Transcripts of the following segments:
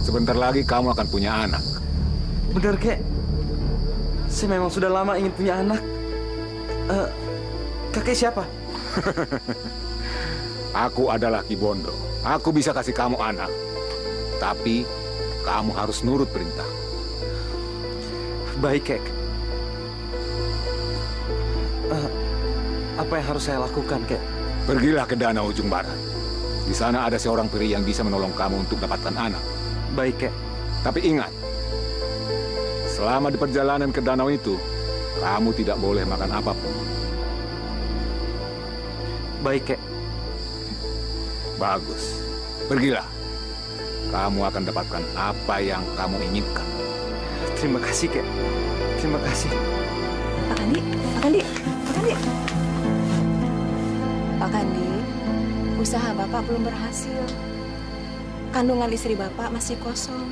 Sebentar lagi kamu akan punya anak. Bener, Kek. Saya memang sudah lama ingin punya anak. Kakek siapa? Aku adalah Ki Bondo. Aku bisa kasih kamu anak. Tapi kamu harus nurut perintah. Baik, Kek. Apa yang harus saya lakukan, Kek? Pergilah ke danau ujung barat. Di sana ada seorang peri yang bisa menolong kamu untuk dapatkan anak. Baik, Kek. Tapi ingat, selama di perjalanan ke danau itu, kamu tidak boleh makan apapun. Baik, Kek. Bagus. Pergilah. Kamu akan dapatkan apa yang kamu inginkan. Terima kasih, Kek. Terima kasih. Pak Kandi, Pak Kandi, Pak Kandi. Pak Kandi, usaha Bapak belum berhasil. Kandungan istri Bapak masih kosong.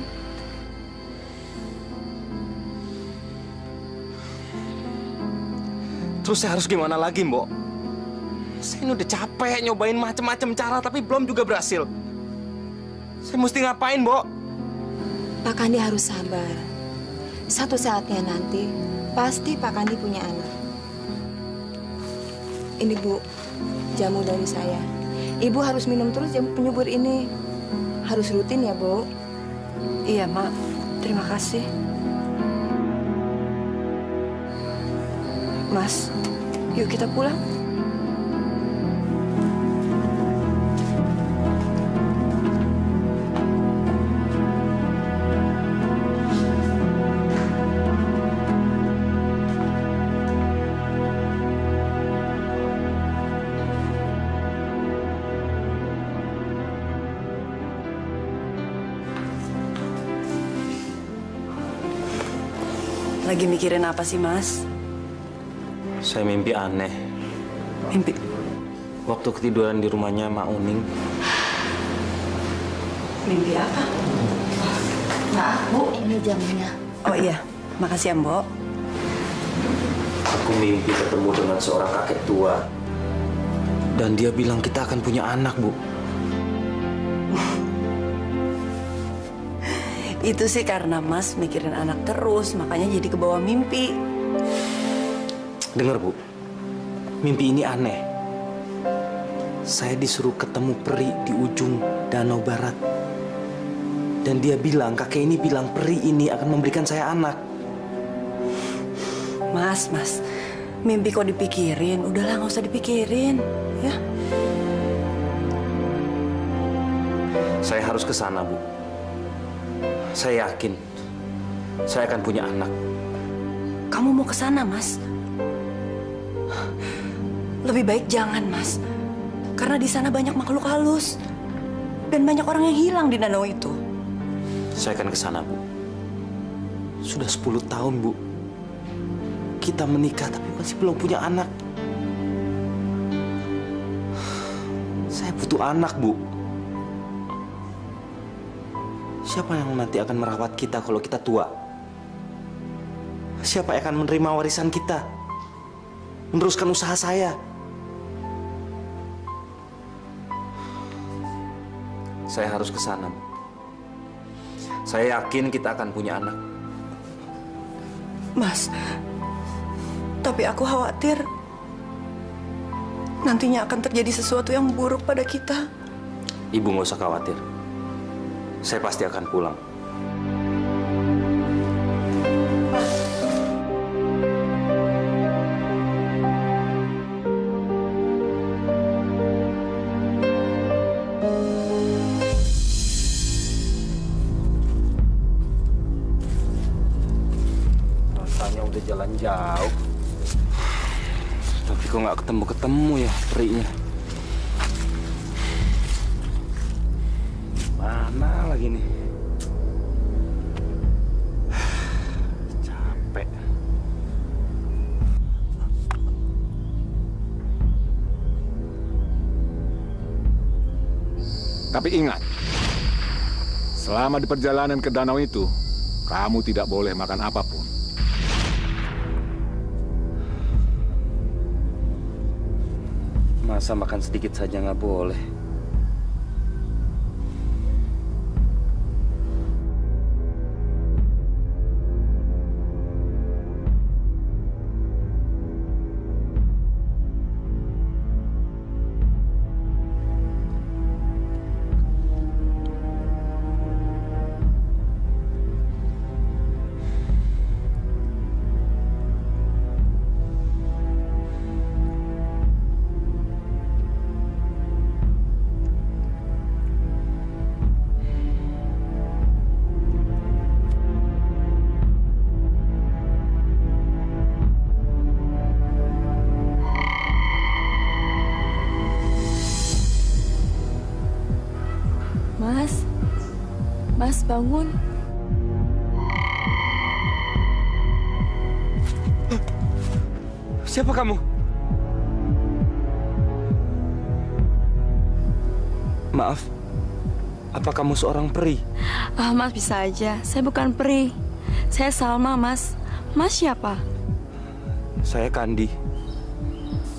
Terus saya harus gimana lagi, Mbok? Saya ini udah capek nyobain macam-macam cara, tapi belum juga berhasil. Saya mesti ngapain, Mbok? Pak Kandi harus sabar. Satu saatnya nanti, pasti Pak Kandi punya anak. Ini, Bu, jamu dari saya. Ibu harus minum terus jamu penyubur ini. Harus rutin ya, Bu. Iya, Mak. Terima kasih. Mas, yuk kita pulang. Lagi mikirin apa sih, Mas? Saya mimpi aneh. Mimpi? Waktu ketiduran di rumahnya Mak Uning. Mimpi apa? Maaf, Bu, ini jamunya. Oh iya, makasih ya, Mbok. Aku mimpi ketemu dengan seorang kakek tua. Dan dia bilang kita akan punya anak, Bu. Itu sih karena Mas mikirin anak terus, makanya jadi kebawa mimpi. Dengar, Bu. Mimpi ini aneh. Saya disuruh ketemu peri di ujung danau barat. Dan dia bilang, kakek ini bilang peri ini akan memberikan saya anak. Mas, mimpi kok dipikirin? Udahlah, nggak usah dipikirin, ya. Saya harus ke sana, Bu. Saya yakin saya akan punya anak. Kamu mau ke sana, Mas? Lebih baik jangan, Mas. Karena di sana banyak makhluk halus. Dan banyak orang yang hilang di danau itu. Saya akan ke sana, Bu. Sudah 10 tahun, Bu. Kita menikah tapi masih belum punya anak. Saya butuh anak, Bu. Siapa yang nanti akan merawat kita kalau kita tua? Siapa yang akan menerima warisan kita? Meneruskan usaha saya? Saya harus ke sana, Bu. Saya yakin kita akan punya anak. Mas, tapi aku khawatir nantinya akan terjadi sesuatu yang buruk pada kita. Ibu nggak usah khawatir. Saya pasti akan pulang. Rasanya udah jalan jauh. Tapi kok nggak ketemu-ketemu ya perinya. Mana lagi nih? Capek. Tapi ingat, selama di perjalanan ke danau itu, kamu tidak boleh makan apapun. Masa makan sedikit saja nggak boleh? Mas, bangun. Siapa kamu? Maaf, apa kamu seorang peri? Mas bisa aja. Saya bukan peri. Saya Salma, Mas. Mas siapa? Saya Kandi.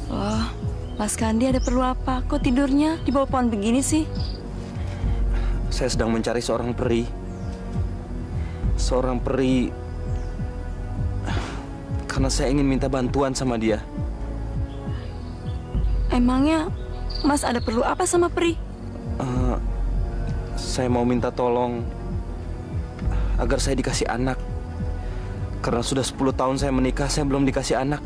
Oh, Mas Kandi ada perlu apa? Kok tidurnya di bawah pohon begini sih? Saya sedang mencari seorang peri. Seorang peri karena saya ingin minta bantuan sama dia. Emangnya Mas ada perlu apa sama peri? Saya mau minta tolong agar saya dikasih anak. Karena sudah 10 tahun saya menikah, saya belum dikasih anak.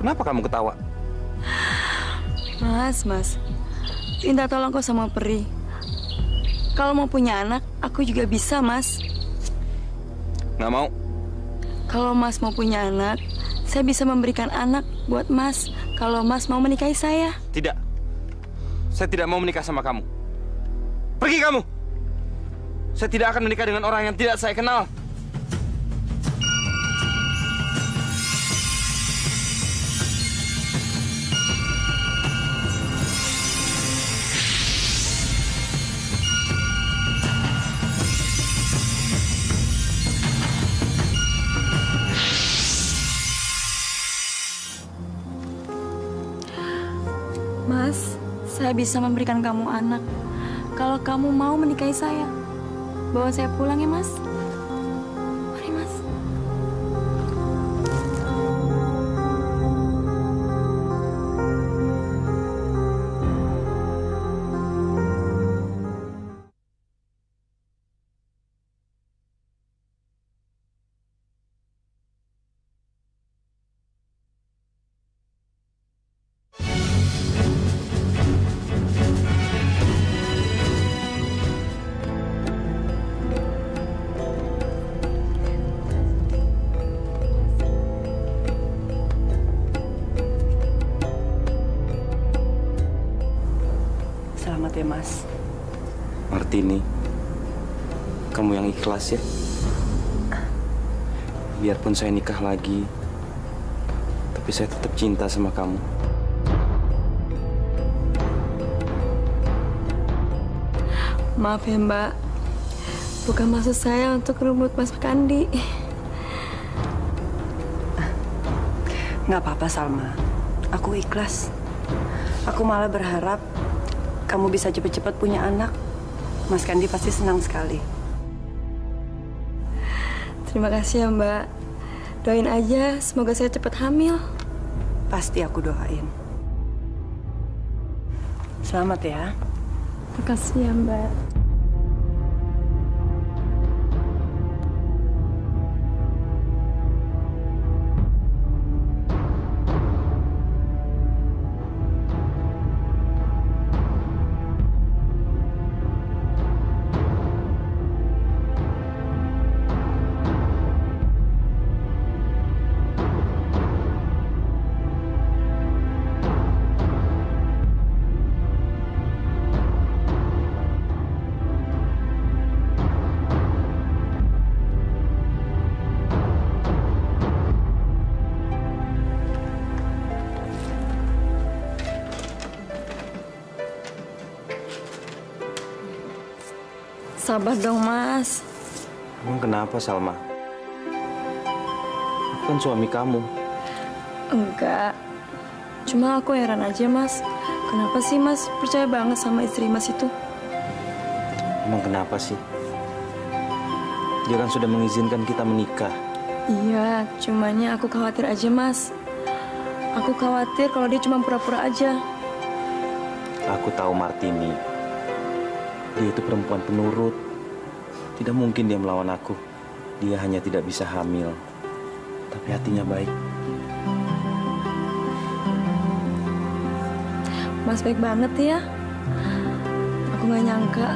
Kenapa kamu ketawa? Mas, minta tolong kok sama peri. Kalau mau punya anak, aku juga bisa, Mas. Nggak mau. Kalau Mas mau punya anak, saya bisa memberikan anak buat Mas. Kalau Mas mau menikahi saya. Tidak. Saya tidak mau menikah sama kamu. Pergi kamu. Saya tidak akan menikah dengan orang yang tidak saya kenal. Mas, saya bisa memberikan kamu anak. Kalau kamu mau menikahi saya. Bawa saya pulang ya, Mas. Mari, Mas. Selamat ya, Mas. Martini, kamu yang ikhlas ya. Biarpun saya nikah lagi, tapi saya tetap cinta sama kamu. Maaf ya, Mbak. Bukan maksud saya untuk rebut Mas Kandi. Nggak apa-apa, Salma. Aku ikhlas. Aku malah berharap kamu bisa cepat-cepat punya anak. Mas Kandi pasti senang sekali. Terima kasih ya, Mbak. Doain aja, semoga saya cepat hamil. Pasti aku doain. Selamat ya. Terima kasih ya, Mbak. Sabar dong, Mas. Emang kenapa, Salma? Aku kan suami kamu. Enggak. Cuma aku heran aja, Mas. Kenapa sih Mas percaya banget sama istri Mas itu? Emang kenapa sih? Dia kan sudah mengizinkan kita menikah. Iya, cumanya aku khawatir aja, Mas. Aku khawatir kalau dia cuma pura-pura aja. Aku tahu Martini. Dia itu perempuan penurut. Tidak mungkin dia melawan aku. Dia hanya tidak bisa hamil. Tapi hatinya baik. Mas baik banget ya. Aku nggak nyangka.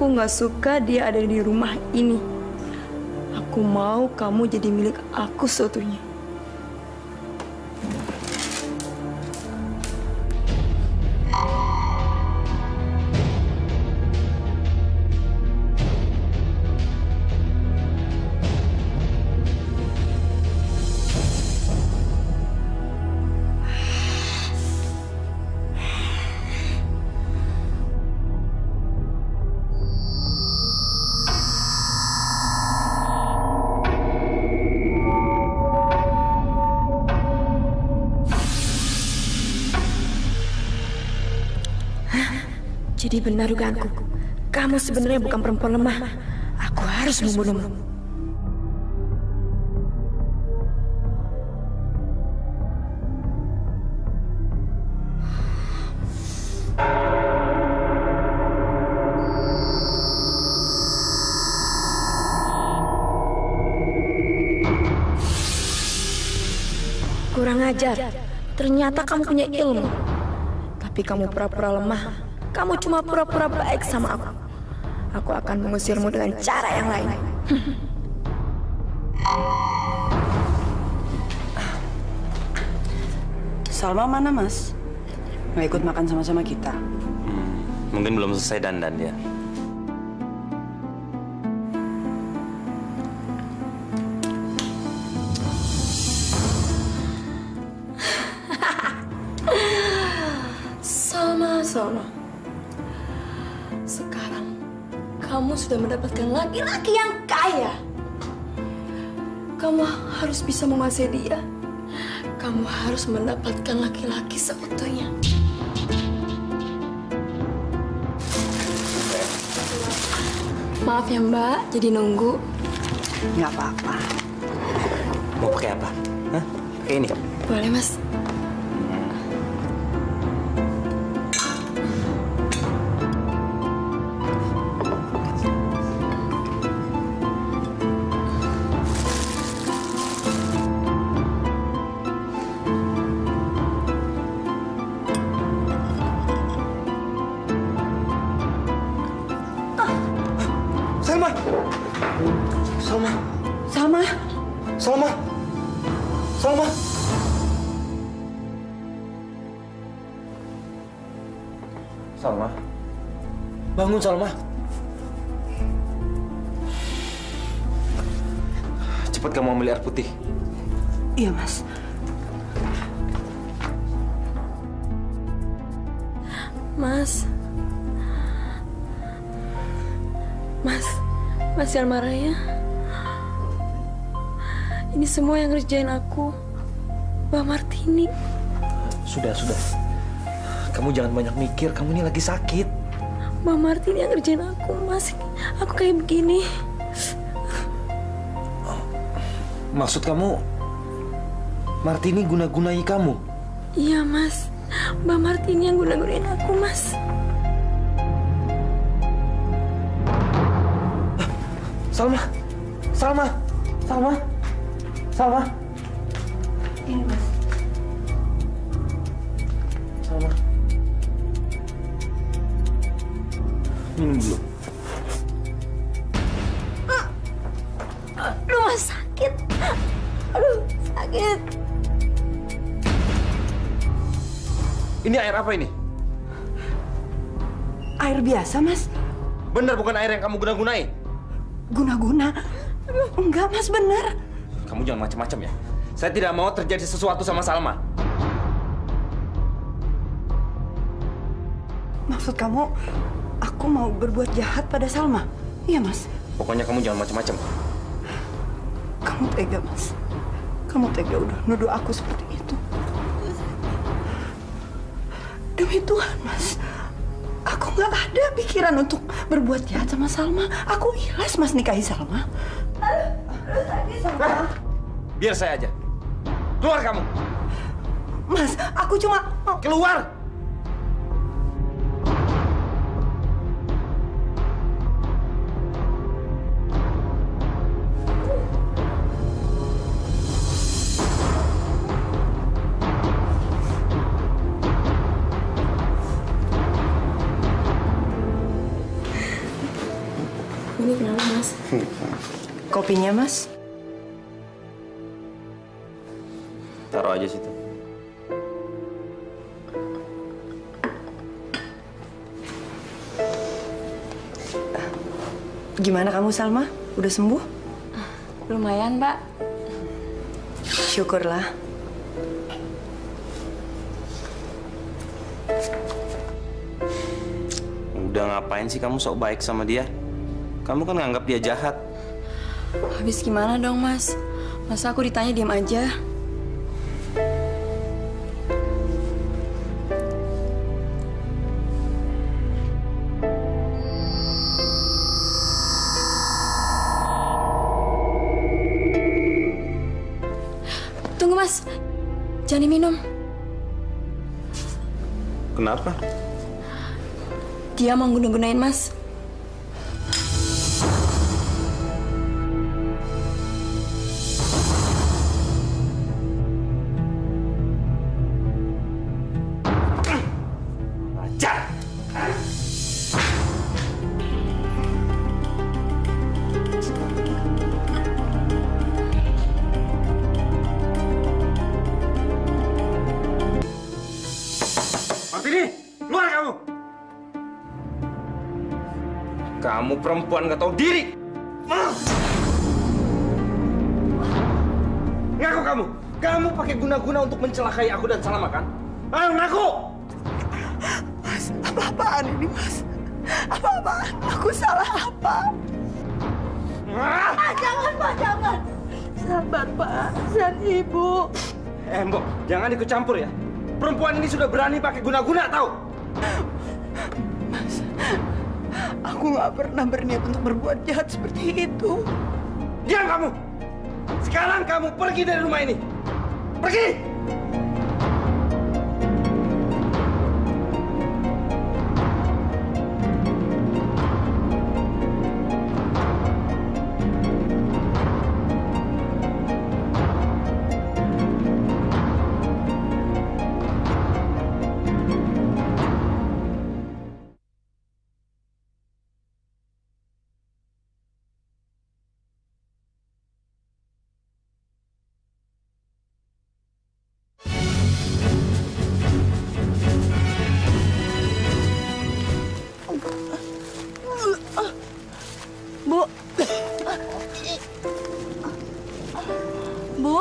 Aku nggak suka dia ada di rumah ini. Aku mau kamu jadi milik aku seutuhnya. Jadi benar dugaanku. Kamu sebenarnya bukan perempuan lemah. Aku harus membunuhmu. Kurang ajar. Ternyata kamu punya ilmu. Tapi kamu pura-pura lemah. Kamu cuma pura-pura baik sama aku. Aku akan mengusirmu dengan cara yang lain. Salma mana, Mas? Nggak ikut makan sama-sama kita? Mungkin belum selesai dandan dia. Salma. Sekarang kamu sudah mendapatkan laki-laki yang kaya. Kamu harus bisa menguasai dia. Kamu harus mendapatkan laki-laki seutuhnya. Maaf ya Mbak, jadi nunggu. Nggak apa-apa. Mau pakai apa? Hah? Pakai ini? Boleh Mas. Salma. Bangun, Salma. Cepat kamu ambil air putih. Iya, Mas. Mas jangan marah ya. Ini semua yang ngerjain aku, Mbak Martini. Sudah. Kamu jangan banyak mikir, kamu ini lagi sakit. Mbak Martini yang ngerjain aku, Mas. Aku kayak begini. Maksud kamu, Martini guna-gunai kamu? Iya, Mas. Mbak Martini yang guna-gunain aku, Mas. Salma. Ini, Mas. Salma. Minum dulu. Aduh, Mas, sakit. Aduh, sakit. Ini air apa ini? Air biasa, Mas. Benar bukan air yang kamu guna-gunai? Guna-guna? Enggak, Mas, benar. Kamu jangan macam-macam ya. Saya tidak mau terjadi sesuatu sama Salma. Maksud kamu, aku mau berbuat jahat pada Salma? Iya, Mas. Pokoknya kamu jangan macam-macam. Kamu tega, Mas. Kamu tega udah nuduh aku seperti itu. Demi Tuhan, Mas. Aku nggak ada pikiran untuk berbuat jahat sama Salma. Aku ikhlas, Mas, nikahi Salma. Biar saya aja. Keluar kamu. Mas, aku cuma mau... Keluar! Kopinya, Mas? Taruh aja situ. Gimana kamu, Salma? Udah sembuh? Lumayan, Mbak. Syukurlah. Udah ngapain sih kamu sok baik sama dia? Kamu kan nganggap dia jahat. Habis gimana dong, Mas? Masa aku ditanya diam aja? Tunggu, Mas. Jangan diminum. Kenapa? Dia mau guna-gunain Mas. Kamu perempuan gak tahu diri. Ngaku kamu. Kamu pakai guna-guna untuk mencelakai aku dan Salma kan? Ayo ngaku. Mas, apa-apaan ini, Mas? Apa-apaan? Aku salah apa? Jangan, Pak, jangan. Sabar, Pak. Dan Ibu. Mbok, jangan ikut campur ya. Perempuan ini sudah berani pakai guna-guna, tahu? Mas, aku nggak pernah berniat untuk berbuat jahat seperti itu. Diam kamu! Sekarang kamu pergi dari rumah ini. Pergi! Bu,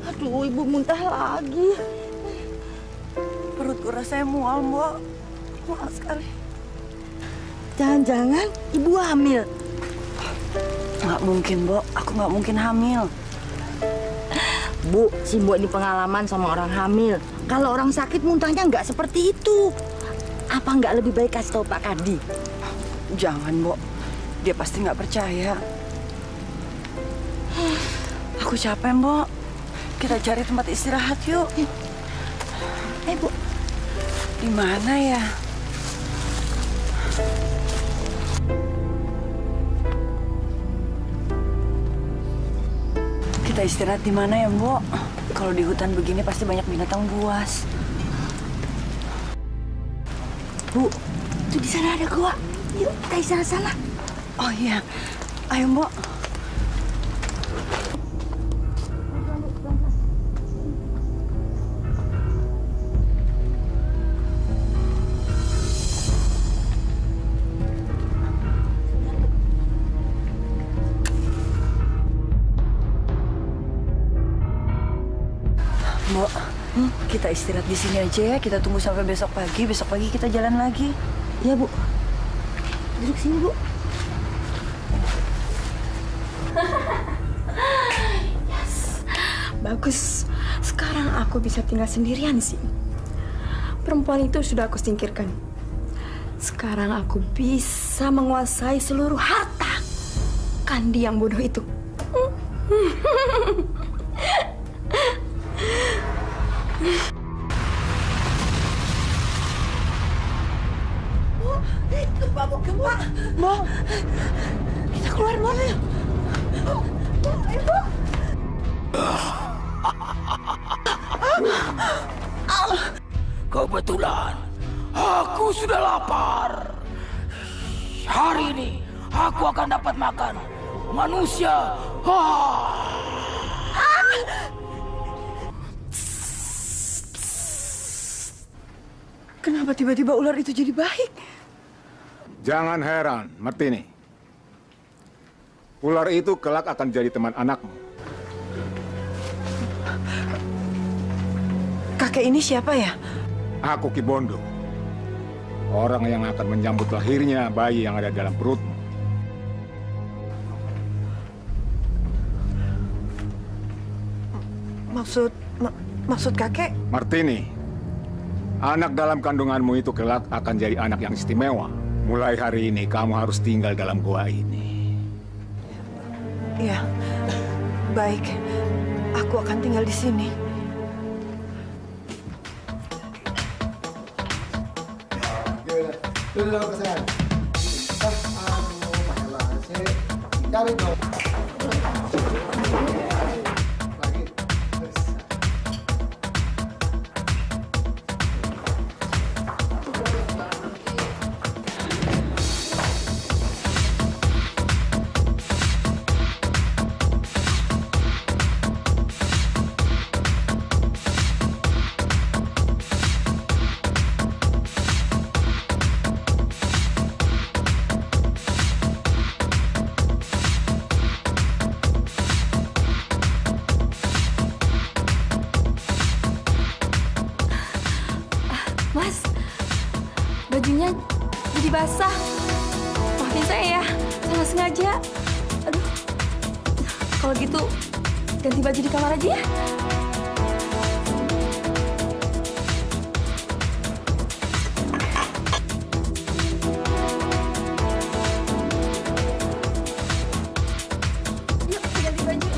aduh Ibu muntah lagi. Perutku rasanya mual, Mbok. Mual sekali. Jangan-jangan Ibu hamil. Nggak mungkin, Mbok. Aku nggak mungkin hamil. Bu, si Mbok ini pengalaman sama orang hamil. Kalau orang sakit muntahnya nggak seperti itu. Apa nggak lebih baik kasih tahu Pak Kadi? Jangan, Mbok. Dia pasti nggak percaya. Aku capek, Mbok. Kita cari tempat istirahat yuk. Bu. Di mana ya? Kita istirahat di mana ya, Mbok? Kalau di hutan begini pasti banyak binatang buas. Bu, tuh di sana ada gua. Yuk, kita istirahat sana. Oh iya. Ayo, Mbok. Mbok, kita istirahat di sini aja ya. Kita tunggu sampai besok pagi. Besok pagi kita jalan lagi. Ya, Bu. Duduk sini, Bu. Yes. Bagus. Sekarang aku bisa tinggal sendirian di sini. Perempuan itu sudah aku singkirkan. Sekarang aku bisa menguasai seluruh harta Kandi yang bodoh itu. Gempa, Bu, gempa. Mbok, Kita keluar mana ya? Bu, Ibu. Kebetulan aku sudah lapar. Hari ini aku akan dapat makan manusia. Kenapa tiba-tiba ular itu jadi baik? Jangan heran, Martini. Ular itu kelak akan jadi teman anakmu. Kakek ini siapa ya? Aku Ki Bondo. Orang yang akan menyambut lahirnya bayi yang ada dalam perutmu. Maksud kakek? Martini, anak dalam kandunganmu itu kelak akan jadi anak yang istimewa. Mulai hari ini kamu harus tinggal dalam gua ini. Iya, baik. Aku akan tinggal di sini. Mas, bajunya jadi basah. Maafin saya ya, saya nggak sengaja. Aduh, kalau gitu ganti baju di kamar aja ya. Yuk, ganti baju.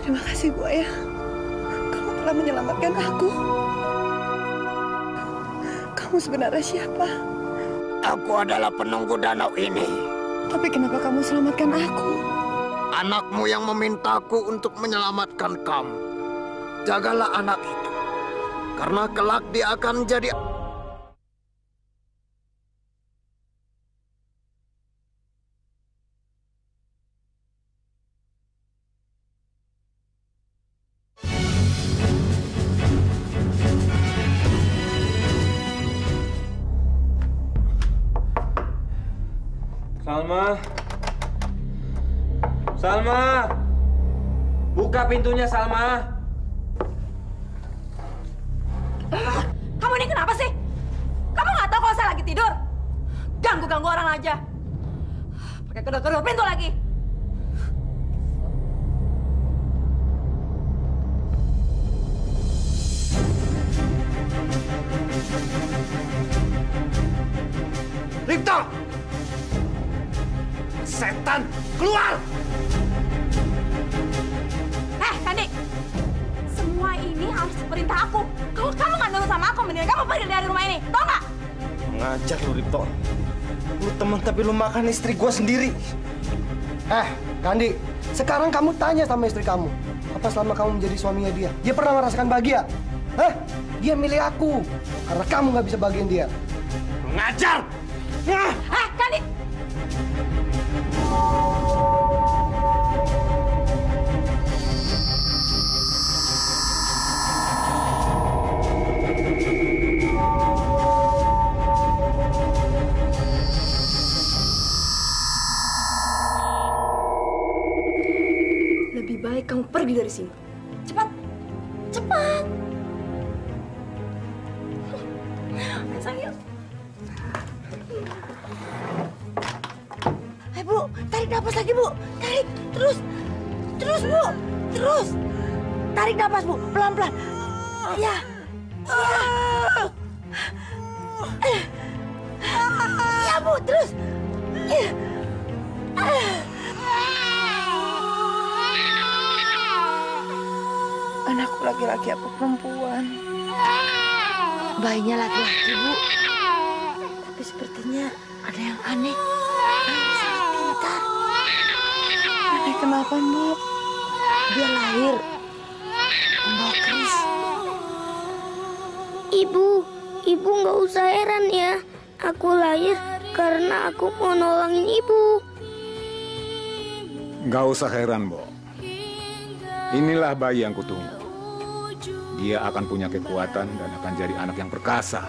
Terima kasih, Buaya. Kamu telah menyelamatkan aku. Kamu sebenarnya siapa? Aku adalah penunggu danau ini. Tapi kenapa kamu selamatkan aku? Anakmu yang memintaku untuk menyelamatkan kamu. Jagalah anak itu. Karena kelak dia akan jadi... Salma. Salma. Buka pintunya, Salma. Kamu ini kenapa sih? Kamu nggak tahu kalau saya lagi tidur? Ganggu-ganggu orang aja. Pakai kedor-kedor pintu lagi. Ripto! Setan, keluar! Kandi, semua ini harus perintah aku. Kalau kamu nggak nurut sama aku, mendingan kamu pergi dari rumah ini, tau nggak? Ngajar lu, Ripto. Lu teman tapi lu makan istri gua sendiri. Kandi, sekarang kamu tanya sama istri kamu. Apa selama kamu menjadi suaminya dia pernah merasakan bahagia? Dia milih aku. Karena kamu nggak bisa bahagiin dia. Ngajar! Kandi! Lebih baik kamu pergi dari sini. Cepat! Cepat! Sayang. Bu, tarik napas lagi, Bu. Tarik, terus. Terus, Bu. Terus. Tarik napas, Bu. Pelan-pelan. Ya. Ya. Ya, Bu, terus. Anakku laki-laki apa perempuan? Bayinya laki-laki, Bu. Tapi sepertinya ada yang aneh. Bayinya sangat pintar. Aneh kenapa, Mbak? Dia lahir membawa keris. Ibu nggak usah heran ya. Aku lahir karena aku mau nolongin ibu. Nggak usah heran, Bo. Inilah bayi yang kutunggu. Dia akan punya kekuatan dan akan jadi anak yang perkasa.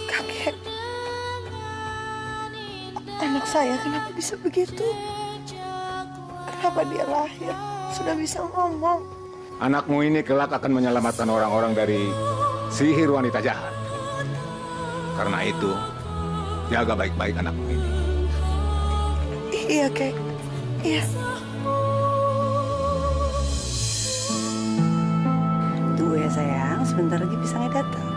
Kakek, anak saya kenapa bisa begitu? Kenapa dia lahir sudah bisa ngomong? Anakmu ini kelak akan menyelamatkan orang-orang dari sihir wanita jahat. Karena itu, jaga baik-baik anakmu ini. Iya, Kek. Iya. Tunggu ya, sayang. Sebentar lagi pisangnya datang.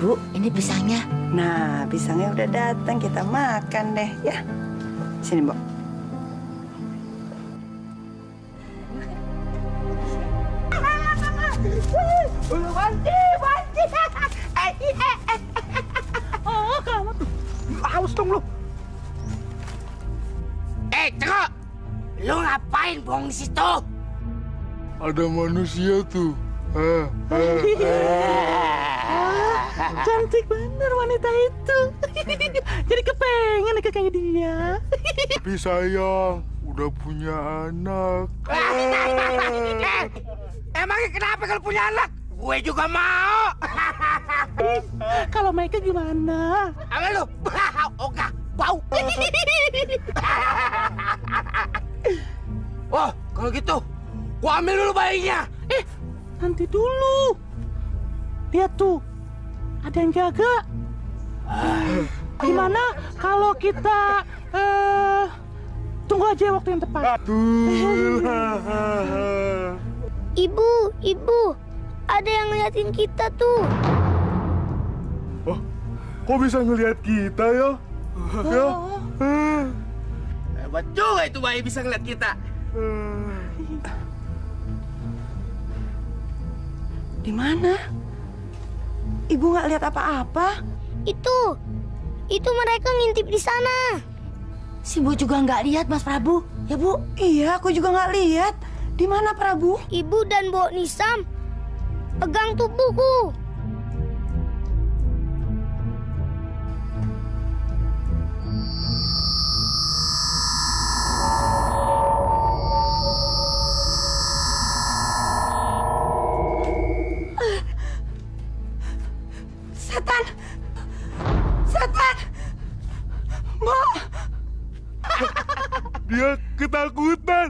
Bu, ini pisangnya. Nah, pisangnya udah datang. Kita makan deh, ya. Sini, Mbak. Oh, kamu tuh. Awas dong lu. Ceko! Lu ngapain bohong di situ? Ada manusia tuh. Cantik bener wanita itu. Jadi kepengen kayak dia. Tapi sayang, udah punya anak. Emangnya kenapa kalau punya anak? Gue juga mau. Kalau mereka gimana? Apa lu? Ogah, bau. Oh, kalau gitu, gua ambil dulu bayinya. Nanti dulu. Lihat tuh, ada yang jaga. Gimana kalau kita tunggu aja waktu yang tepat? Ibu, ada yang ngeliatin kita tuh. Oh, kok bisa ngelihat kita ya? Ya. Hebat juga itu bayi bisa ngeliat kita. Di mana? Ibu nggak lihat apa-apa. Itu mereka ngintip di sana. Si Bu juga nggak lihat, Mas Prabu. Ya, Bu? Iya, aku juga nggak lihat. Di mana, Prabu? Ibu dan Mbok Nisam pegang tubuhku. Setan! Setan! Mbak! Dia ketakutan.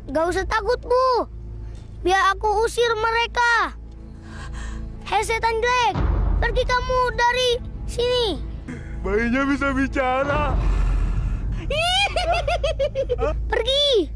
Gak usah takut, Bu. Biar aku usir mereka. Hei setan jelek, pergi kamu dari sini. Bayinya bisa bicara. Pergi.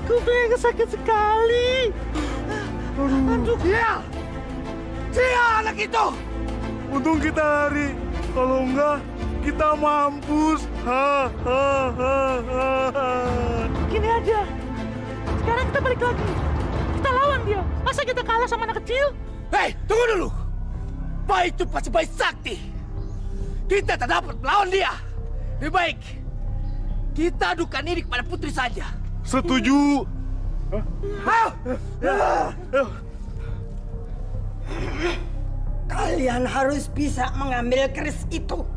Kuping sakit sekali. Aduh, dia anak itu. Untung kita lari. Kalau enggak, kita mampus. Gini aja. Sekarang kita balik lagi. Kita lawan dia. Masa kita kalah sama anak kecil? Hei, tunggu dulu. Bayi itu pasti bayi sakti. Kita tak dapat melawan dia. Lebih baik kita adukan ini kepada putri saja. Setuju. Kalian harus bisa mengambil keris itu.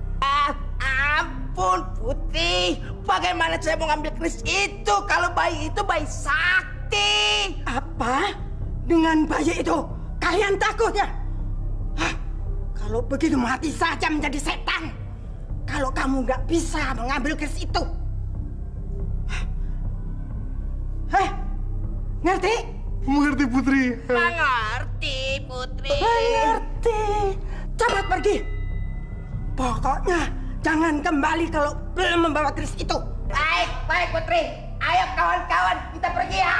Ampun, Putri. Bagaimana saya mau ngambil keris itu kalau bayi itu bayi sakti? Apa? Dengan bayi itu kalian takut ya? Kalau begitu mati saja menjadi setan. Kalau kamu nggak bisa mengambil keris itu. Ngerti? Mengerti, Putri. Mengerti, Putri. Mengerti. Cepat pergi. Pokoknya jangan kembali kalau belum membawa keris itu. Baik, baik Putri. Ayo kawan-kawan, kita pergi ya.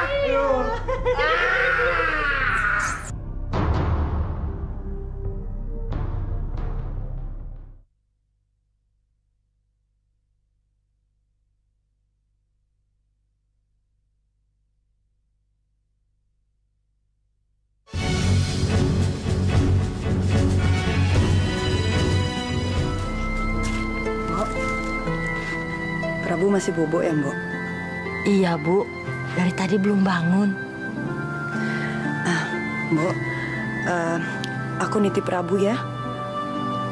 Prabu masih bobo ya, Mbok? Iya, Bu. Dari tadi belum bangun. Mbok, aku nitip Prabu ya.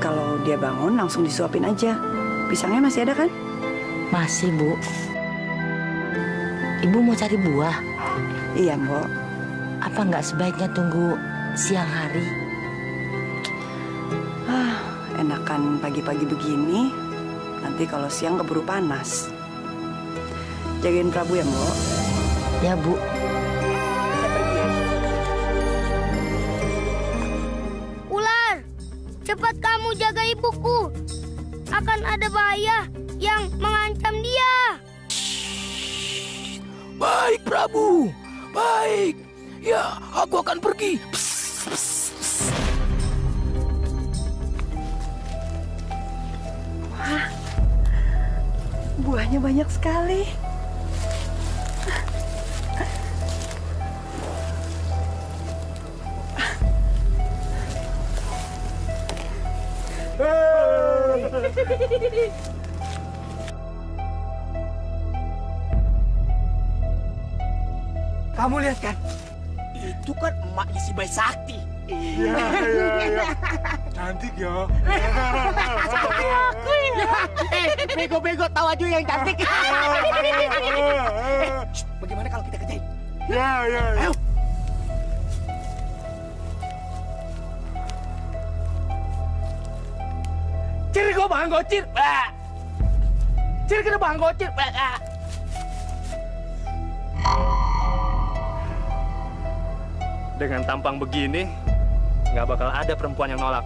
Kalau dia bangun, langsung disuapin aja. Pisangnya masih ada kan? Masih, Bu. Ibu mau cari buah? Iya, Mbok. Apa nggak sebaiknya tunggu siang hari? Enakan pagi-pagi begini. Nanti kalau siang keburu panas. Jagain Prabu ya, Mbok. Ya, Bu. Ular, cepat kamu jaga ibuku. Akan ada bahaya yang mengancam dia. Baik, Prabu. Baik. Ya, aku akan pergi. Wah, buahnya banyak sekali. Kamu lihat kan? Itu kan emaknya si Bayi Sakti. Iya. Cantik ya. Seperti aku ya. Bego-bego tahu aja yang cantik. Bagaimana kalau kita kerjain? Ya. Ayo. Ciri gue bang gocir. Ciri kita bang gocir. Dengan tampang begini, nggak bakal ada perempuan yang nolak.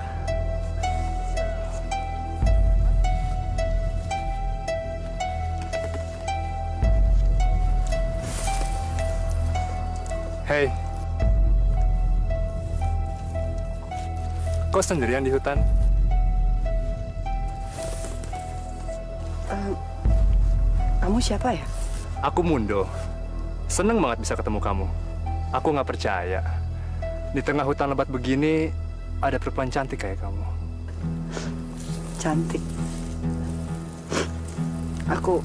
Hei, kok sendirian di hutan? Kamu siapa ya? Aku Mundo. Seneng banget bisa ketemu kamu. Aku nggak percaya. Di tengah hutan lebat begini, ada perempuan cantik kayak kamu. Cantik? Aku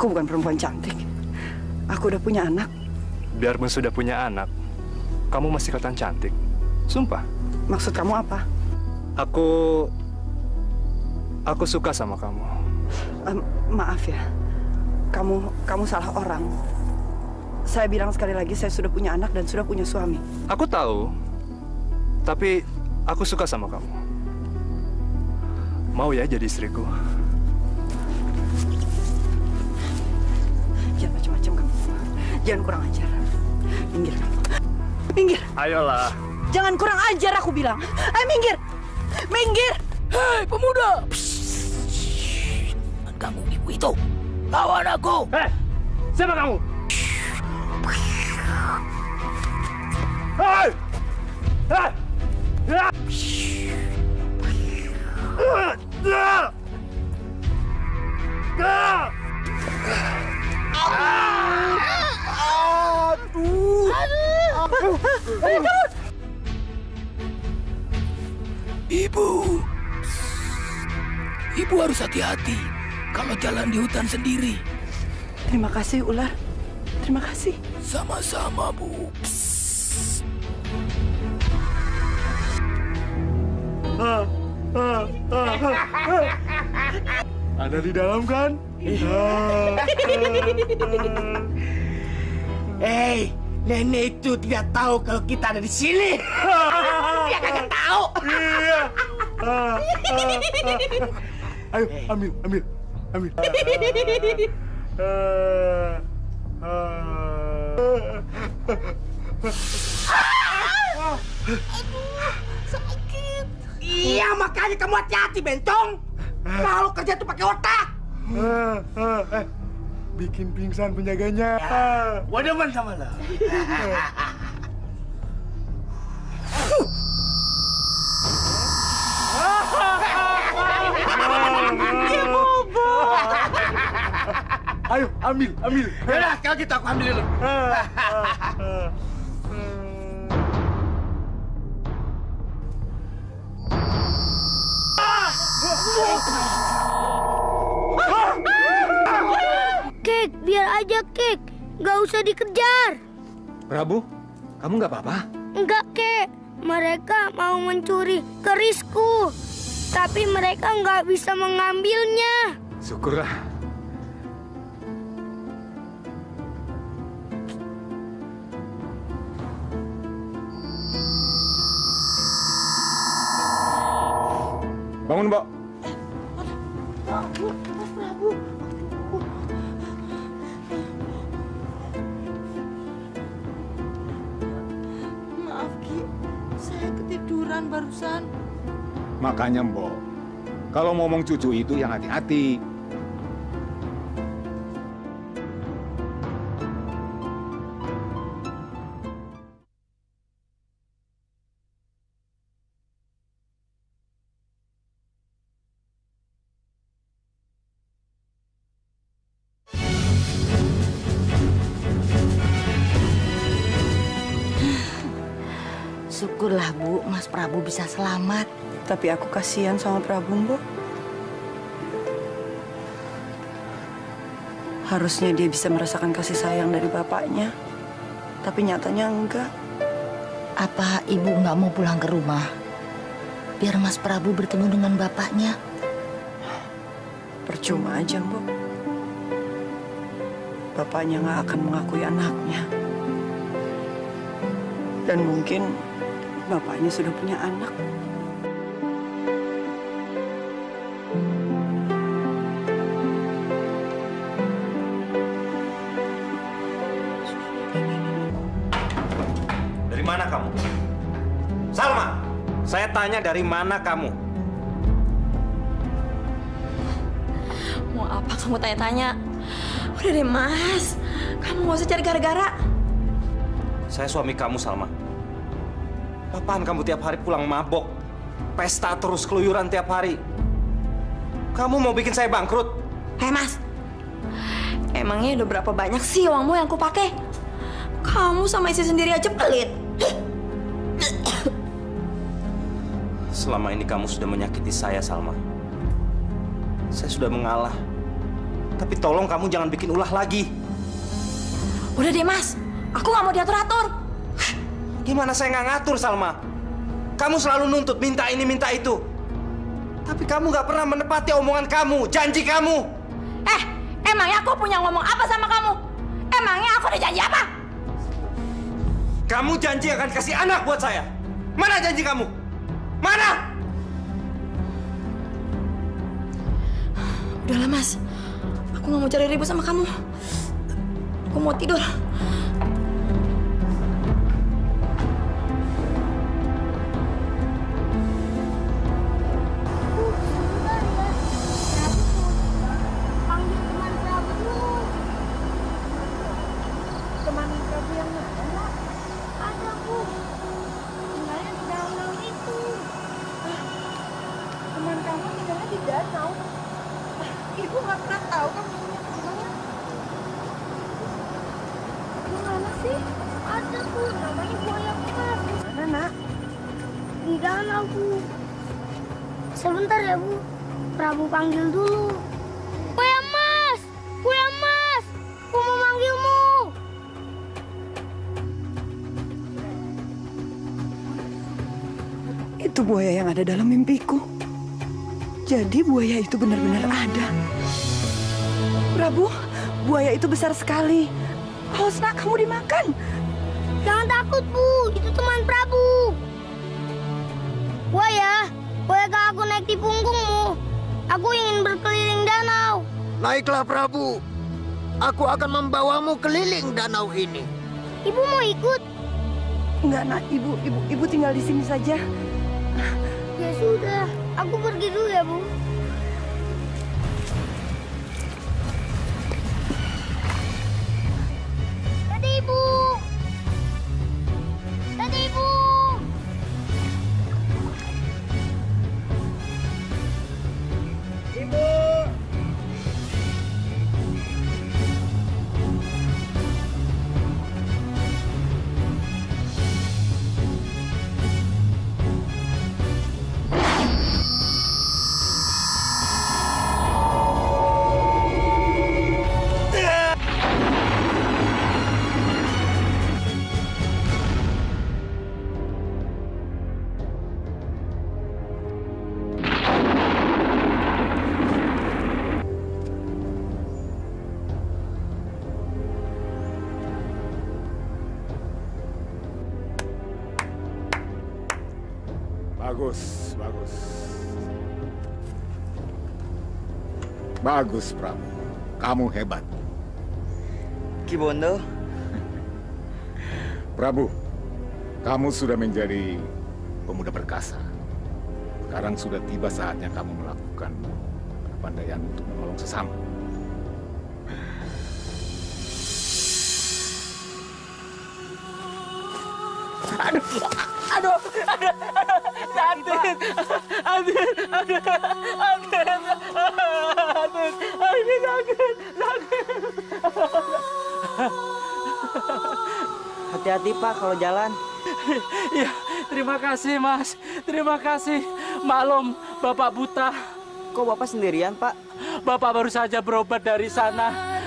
bukan perempuan cantik. Aku udah punya anak. Biarpun sudah punya anak, kamu masih kelihatan cantik. Sumpah. Maksud kamu apa? Aku suka sama kamu. Maaf ya. Kamu salah orang. Saya bilang sekali lagi, saya sudah punya anak dan sudah punya suami. Aku tahu, tapi aku suka sama kamu. Mau ya jadi istriku? Jangan macam-macam kamu. Jangan kurang ajar. Minggir kamu. Minggir. Ayolah. Jangan kurang ajar aku bilang. Ayo minggir. Minggir. Hei pemuda. Kamu ibu itu. Lawan aku. Siapa kamu? Hei! Ibu harus hati-hati kalau jalan di hutan sendiri. Terima kasih, Ular. Terima kasih. Sama-sama, Bu. Ada di dalam kan? Hei, nenek itu tidak tahu kalau kita ada di sini. Dia kagak tahu. Iya. Ayo, ambil. Aduh, sakit. Iya, makanya kamu hati-hati, Bencong. Kalau kerja tuh pakai otak. Bikin pingsan penjaganya. Gua demen sama lo. Dia bobo. Ayo, ambil. Yaudah, kalau gitu aku ambil dulu. Kek, biar aja Kek. Gak usah dikejar. Prabu, kamu nggak apa-apa? Enggak, Kek. Mereka mau mencuri kerisku. Tapi mereka nggak bisa mengambilnya. Syukurlah. Bangun, Mbak. Maaf, Ki. Saya ketiduran barusan. Makanya, Mbok, kalau ngomong cucu itu yang hati-hati. Syukurlah Bu, Mas Prabu bisa selamat. Tapi aku kasihan sama Prabu, Mbok. Harusnya dia bisa merasakan kasih sayang dari bapaknya. Tapi nyatanya enggak. Apa Ibu nggak mau pulang ke rumah? Biar Mas Prabu bertemu dengan bapaknya. Percuma aja, Mbok. Bapaknya nggak akan mengakui anaknya. Dan mungkin bapaknya sudah punya anak. Dari mana kamu? Salma, saya tanya dari mana kamu? Mau apa kamu tanya-tanya? Udah deh, Mas. Kamu nggak usah cari gara-gara. Saya suami kamu, Salma. Apaan kamu tiap hari pulang mabok? Pesta terus, keluyuran tiap hari. Kamu mau bikin saya bangkrut? Hei, Mas. Emangnya udah berapa banyak sih uangmu yang aku pakai? Kamu sama istri sendiri aja pelit. Selama ini kamu sudah menyakiti saya, Salma. Saya sudah mengalah. Tapi tolong kamu jangan bikin ulah lagi. Udah deh, Mas. Aku nggak mau diatur-atur. Gimana saya nggak ngatur, Salma? Kamu selalu nuntut minta ini, minta itu. Tapi kamu nggak pernah menepati omongan kamu, janji kamu. Emangnya aku punya ngomong apa sama kamu? Emangnya aku udah janji apa? Kamu janji akan kasih anak buat saya. Mana janji kamu? Mana? Udahlah, Mas. Aku nggak mau cari ribut sama kamu. Aku mau tidur. Sebentar ya, Bu. Prabu panggil dulu. Buaya Mas! Buaya Mas! Aku mau manggilmu. Itu buaya yang ada dalam mimpiku. Jadi buaya itu benar-benar ada. Prabu, buaya itu besar sekali. Awas nak, kamu dimakan. Jangan takut, Bu. Itu teman Prabu. Buaya, bolehkah aku naik di punggungmu? Aku ingin berkeliling danau. Naiklah, Prabu. Aku akan membawamu keliling danau ini. Ibu mau ikut? Enggak, nak. Ibu tinggal di sini saja. Ya sudah, aku pergi dulu ya, Bu. Bagus, bagus. Bagus, Prabu. Kamu hebat. Ki Bondo. Prabu, kamu sudah menjadi pemuda perkasa. Sekarang sudah tiba saatnya kamu melakukan kepandaian untuk menolong sesama. Aduh, aduh, aduh, sakit, aduh, sakit. Hati-hati Pak kalau jalan. Ya, terima kasih Mas, terima kasih. Maklum, Bapak buta. Kok Bapak sendirian Pak? Bapak baru saja berobat dari sana.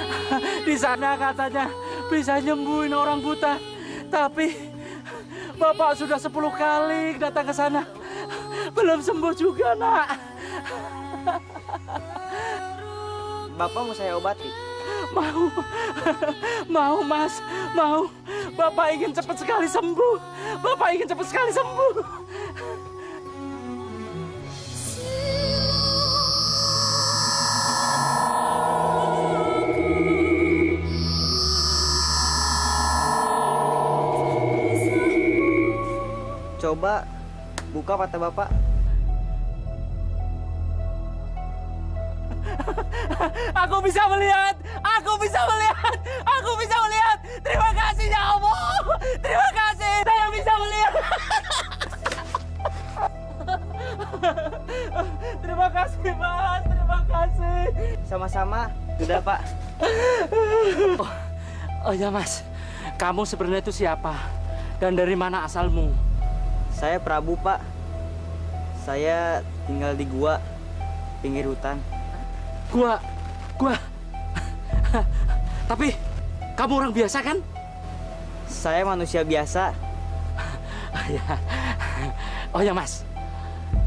Di sana katanya bisa nyembuhin orang buta. Tapi Bapak sudah 10 kali datang ke sana. Belum sembuh juga, Nak. Bapak mau saya obati? Mau. Mau, Mas. Mau. Bapak ingin cepat sekali sembuh. Bapak ingin cepat sekali sembuh. Coba buka mata Bapak. Aku bisa melihat. Aku bisa melihat. Aku bisa melihat. Terima kasih ya Allah. Terima kasih. Saya bisa melihat. Terima kasih, Mas. Terima kasih. Sama-sama. Sudah, Pak. Oh ya, Mas. Kamu sebenarnya itu siapa? Dan dari mana asalmu? Saya Prabu, Pak. Saya tinggal di gua, pinggir hutan. Gua. Tapi, kamu orang biasa kan? Saya manusia biasa. Oh ya, Mas.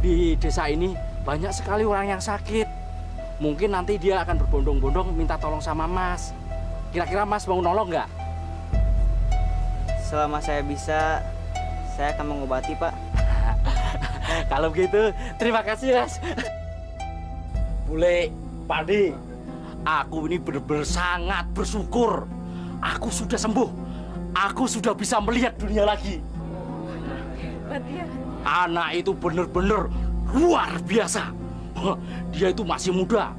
Di desa ini banyak sekali orang yang sakit. Mungkin nanti dia akan berbondong-bondong minta tolong sama Mas. Kira-kira Mas mau nolong nggak? Selama saya bisa, saya akan mengobati, Pak. Kalau begitu, terima kasih, Mas. Bule, Padi, aku ini benar-benar sangat bersyukur. Aku sudah sembuh. Aku sudah bisa melihat dunia lagi. Anak itu benar-benar luar biasa. Dia itu masih muda,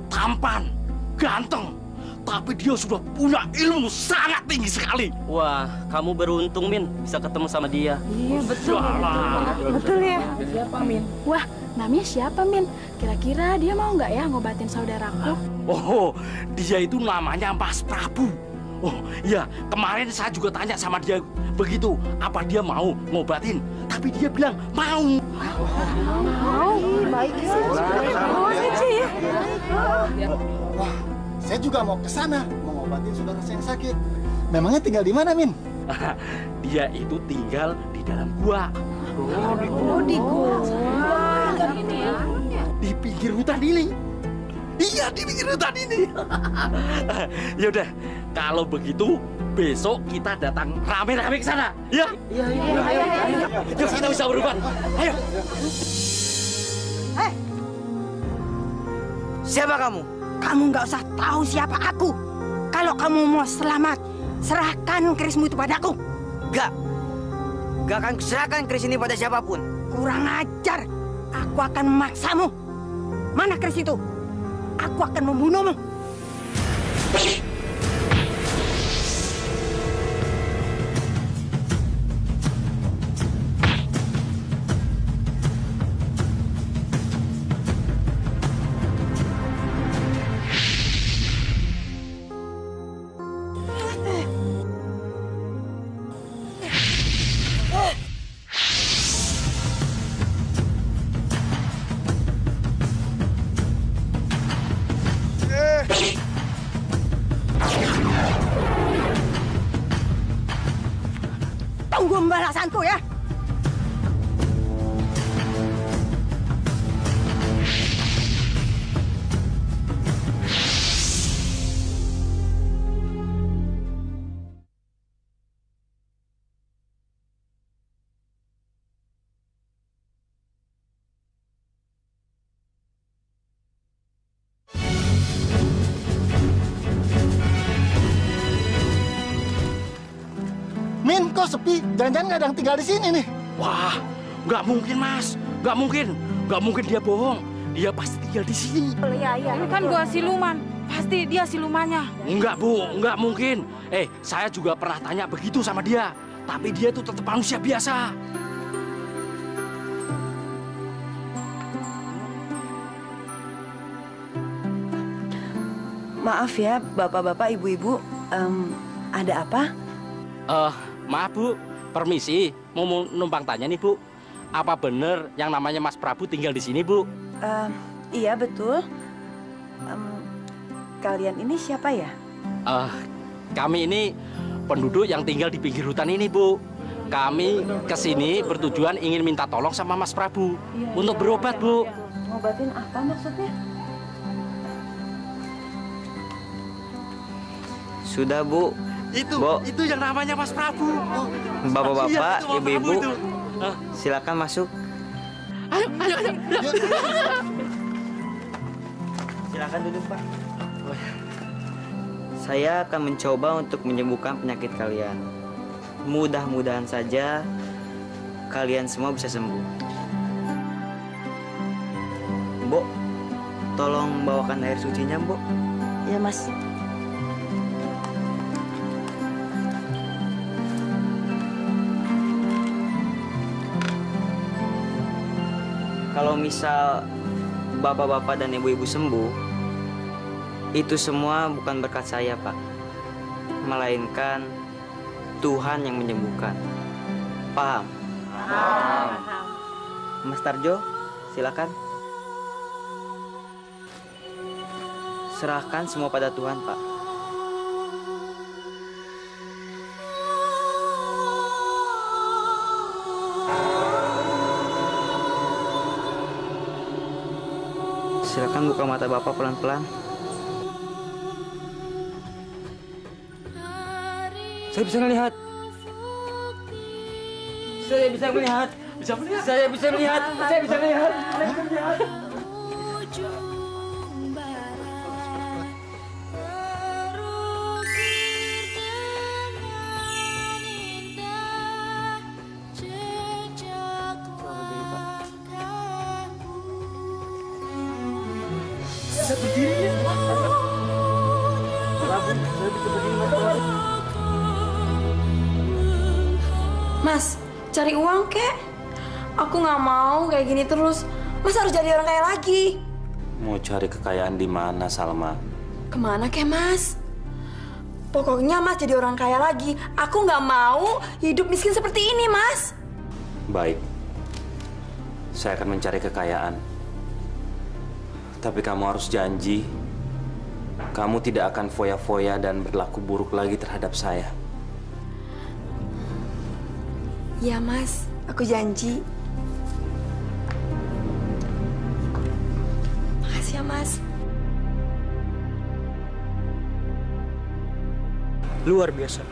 tampan, ganteng. Tapi dia sudah punya ilmu sangat tinggi sekali. Wah, kamu beruntung, Min, bisa ketemu sama dia. Iya, betul. Betul ya. Siapa, Min? Wah, namanya siapa, Min? Kira-kira dia mau nggak ya ngobatin saudaraku? Oh, dia itu namanya Mas Prabu. Oh, iya, kemarin saya juga tanya sama dia begitu, apa dia mau ngobatin. Tapi dia bilang mau. Mau? Baik sih. Mau aja ya. Wah, saya juga mau ke sana, mau ngobatin saudara saya yang sakit. Memangnya tinggal di mana, Min? Dia itu tinggal di dalam gua. Oh, di gua. Di pinggir hutan ini. Iya, di pinggir hutan ini. Ya udah, kalau begitu besok kita datang rame-rame ke sana. Ya? Iya. Ayo, kita bisa berubah. Ayo. Siapa kamu? Kamu nggak usah tahu siapa aku. Kalau kamu mau selamat, serahkan kerismu itu padaku. Gak akan serahkan keris ini pada siapapun. Kurang ajar. Aku akan memaksamu. Mana keris itu? Aku akan membunuhmu. Tunggu pembalasanku ya. kok sepi. Jangan-jangan nggak ada yang tinggal di sini nih. Wah, nggak mungkin Mas, nggak mungkin dia bohong. Dia pasti tinggal di sini. Iya. Ini kan gua siluman, pasti dia silumannya. Enggak Bu, nggak mungkin. Saya juga pernah tanya begitu sama dia, tapi dia tuh tetap manusia biasa. Maaf ya, bapak-bapak, ibu-ibu, ada apa? Maaf Bu, permisi, mau numpang tanya nih Bu. Apa bener yang namanya Mas Prabu tinggal di sini Bu? Iya betul. Kalian ini siapa ya? Kami ini penduduk yang tinggal di pinggir hutan ini Bu. Kami kesini bertujuan ingin minta tolong sama Mas Prabu untuk berobat Bu. Ngobatin apa maksudnya? Sudah Bu. Itu yang namanya Mas Prabu. Bapak-bapak, ibu-ibu, silakan masuk. Ayo. Silakan duduk Pak. Saya akan mencoba untuk menyembuhkan penyakit kalian. Mudah-mudahan saja kalian semua bisa sembuh. Bu, tolong bawakan air sucinya, Bu. Ya, Mas. Kalau misal bapak-bapak dan ibu-ibu sembuh, itu semua bukan berkat saya, Pak. Melainkan Tuhan yang menyembuhkan. Paham? Paham. Mas Tarjo, silakan. Serahkan semua pada Tuhan, Pak. Silakan buka mata Bapak pelan-pelan. Saya bisa melihat. Saya bisa melihat. Saya bisa melihat. Saya bisa melihat. Mas, cari uang kek. Aku nggak mau kayak gini terus. Mas harus jadi orang kaya lagi. Mau cari kekayaan di mana, Salma? Kemana kek, Mas? Pokoknya Mas jadi orang kaya lagi. Aku nggak mau hidup miskin seperti ini, Mas. Baik. Saya akan mencari kekayaan. Tapi kamu harus janji, kamu tidak akan foya-foya dan berlaku buruk lagi terhadap saya. Ya, Mas. Aku janji. Makasih ya, Mas. Luar biasa.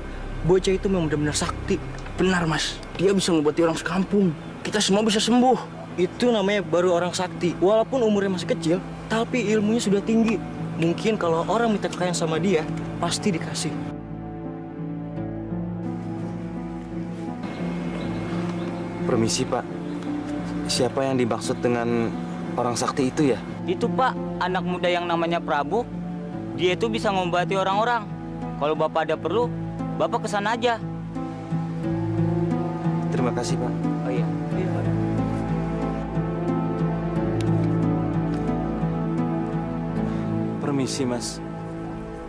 Bocah itu memang benar-benar sakti. Benar, Mas. Dia bisa ngobati orang sekampung. Kita semua bisa sembuh. Itu namanya baru orang sakti. Walaupun umurnya masih kecil, tapi ilmunya sudah tinggi. Mungkin kalau orang minta kekayaan sama dia, pasti dikasih. Permisi, Pak. Siapa yang dimaksud dengan orang sakti itu ya? Itu, Pak, anak muda yang namanya Prabu. Dia itu bisa ngobati orang-orang. Kalau Bapak ada perlu, Bapak kesana aja. Terima kasih, Pak. Oh iya. Permisi, Mas.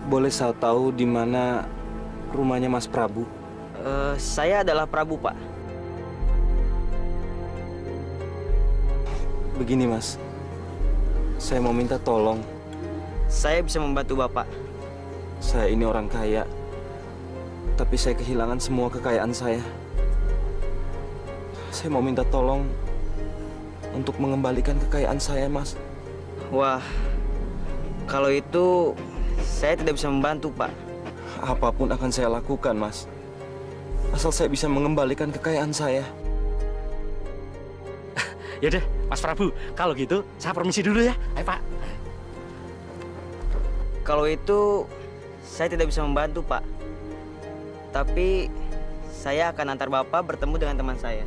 Boleh saya tahu di mana rumahnya Mas Prabu? Saya adalah Prabu, Pak. Begini, Mas. Saya mau minta tolong. Saya bisa membantu Bapak. Saya ini orang kaya. Tapi saya kehilangan semua kekayaan saya. Saya mau minta tolong untuk mengembalikan kekayaan saya, Mas. Wah, kalau itu saya tidak bisa membantu, Pak. Apapun akan saya lakukan, Mas. Asal saya bisa mengembalikan kekayaan saya. Yaudah, Mas Prabu, kalau gitu saya permisi dulu ya. Ayo, Pak. Kalau itu saya tidak bisa membantu, Pak. Tapi saya akan antar Bapak bertemu dengan teman saya.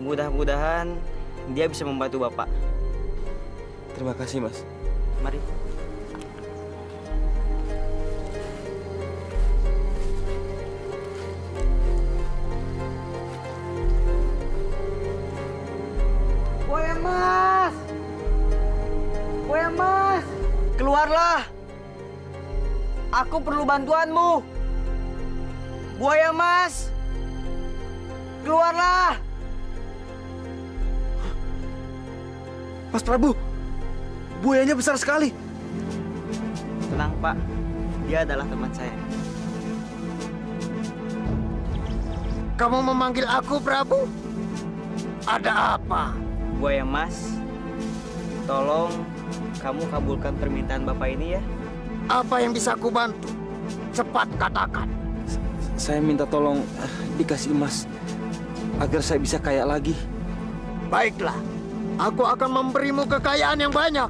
Mudah-mudahan dia bisa membantu Bapak. Terima kasih, Mas. Mari. Buaya Mas! Buaya Mas! Keluarlah! Aku perlu bantuanmu! Buaya Mas! Keluarlah! Mas Prabu, buayanya besar sekali. Tenang, Pak. Dia adalah teman saya. Kamu memanggil aku, Prabu? Ada apa? Buaya Mas, tolong kamu kabulkan permintaan Bapak ini ya. Apa yang bisa aku bantu? Cepat katakan. Saya minta tolong dikasih emas agar saya bisa kaya lagi. Baiklah, aku akan memberimu kekayaan yang banyak.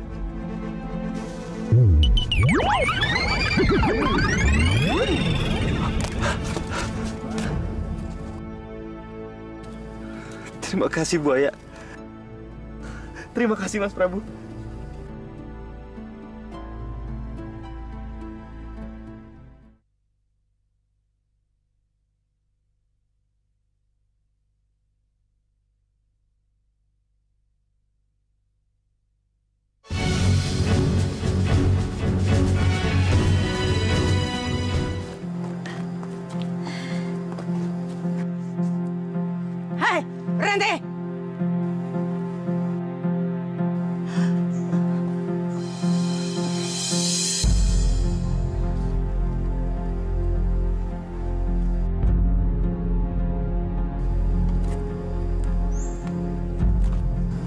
Terima kasih, Buaya. Terima kasih, Mas Prabu. Hei, berhenti!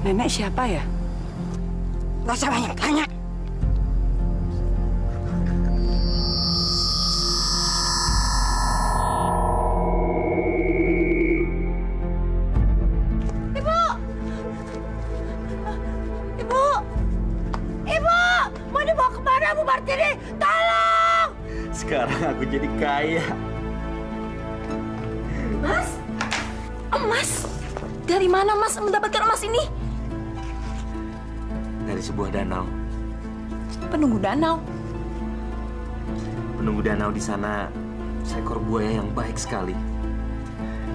Nenek siapa ya? Gak usah banyak tanya. Ibu! Ibu! Ibu! Mau dibawa kemana, Bu Martini? Tolong! Sekarang aku jadi kaya. Mas? Emas? Dari mana Mas mendapatkan emas ini? Dari sebuah danau. Penunggu danau. Penunggu danau di sana seekor buaya yang baik sekali.